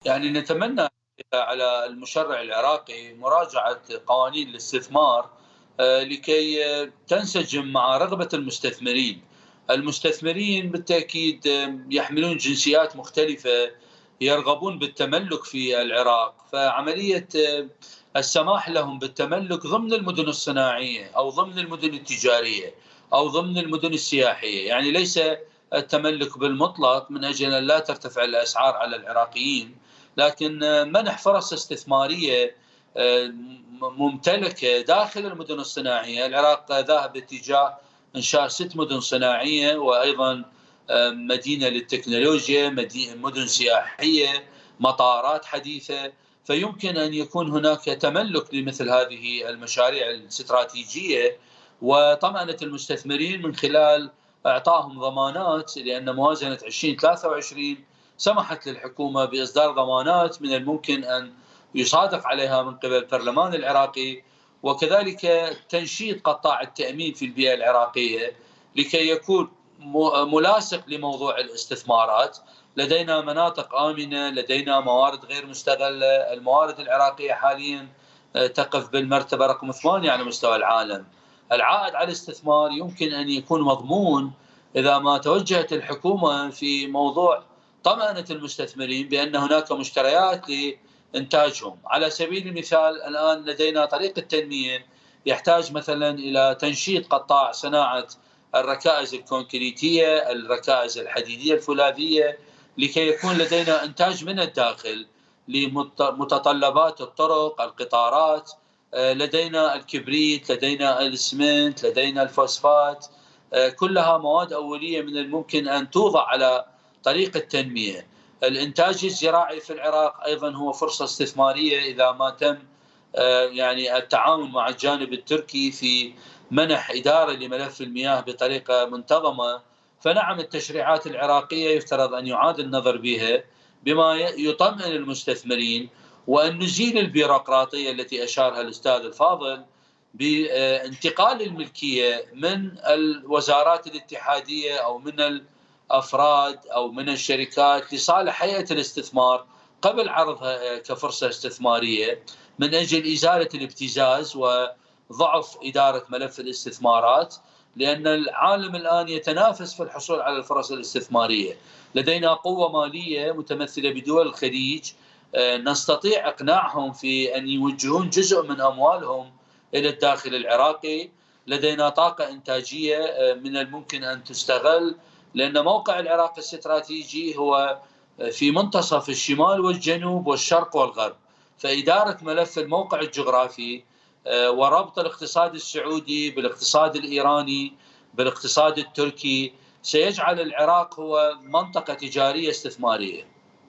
يعني نتمنى على المشرع العراقي مراجعة قوانين الاستثمار لكي تنسجم مع رغبة المستثمرين. المستثمرين بالتأكيد يحملون جنسيات مختلفة، يرغبون بالتملك في العراق، فعملية السماح لهم بالتملك ضمن المدن الصناعية أو ضمن المدن التجارية أو ضمن المدن السياحية، يعني ليس التملك بالمطلق من أجل أن لا ترتفع الأسعار على العراقيين، لكن منح فرص استثمارية ممتلكة داخل المدن الصناعية. العراق ذاهب باتجاه إنشاء 6 مدن صناعية، وأيضا مدينة للتكنولوجيا، مدن سياحية، مطارات حديثة، فيمكن أن يكون هناك تملك لمثل هذه المشاريع الاستراتيجية وطمأنة المستثمرين من خلال إعطائهم ضمانات، لأن موازنة 2023 سمحت للحكومة بإصدار ضمانات من الممكن أن يصادق عليها من قبل البرلمان العراقي، وكذلك تنشيط قطاع التأمين في البيئة العراقية لكي يكون ملاصق لموضوع الاستثمارات. لدينا مناطق آمنة، لدينا موارد غير مستغلة، الموارد العراقية حاليا تقف بالمرتبة رقم 8 على مستوى العالم. العائد على الاستثمار يمكن أن يكون مضمون إذا ما توجهت الحكومة في موضوع طمأنة المستثمرين بأن هناك مشتريات لإنتاجهم. على سبيل المثال الآن لدينا طريق التنمية يحتاج مثلا إلى تنشيط قطاع صناعة الركائز الكونكريتية، الركائز الحديدية الفولاذية، لكي يكون لدينا إنتاج من الداخل لمتطلبات الطرق، القطارات، لدينا الكبريت، لدينا الإسمنت، لدينا الفوسفات، كلها مواد أولية من الممكن أن توضع على طريق التنمية. الإنتاج الزراعي في العراق أيضا هو فرصة استثمارية إذا ما تم يعني التعاون مع الجانب التركي في منح إدارة لملف المياه بطريقة منتظمة. فنعم التشريعات العراقية يفترض أن يعاد النظر بها بما يطمئن المستثمرين، وأن نزيل البيروقراطية التي أشارها الأستاذ الفاضل بانتقال الملكية من الوزارات الاتحادية أو من الأفراد أو من الشركات لصالح هيئة الاستثمار قبل عرضها كفرصة استثمارية، من أجل إزالة الابتزاز وضعف إدارة ملف الاستثمارات، لأن العالم الآن يتنافس في الحصول على الفرص الاستثمارية. لدينا قوة مالية متمثلة بدول الخليج، نستطيع إقناعهم في أن يوجهون جزء من أموالهم إلى الداخل العراقي. لدينا طاقة إنتاجية من الممكن أن تستغل، لأن موقع العراق الاستراتيجي هو في منتصف الشمال والجنوب والشرق والغرب، فإدارة ملف الموقع الجغرافي وربط الاقتصاد السعودي بالاقتصاد الإيراني بالاقتصاد التركي سيجعل العراق هو منطقة تجارية استثمارية.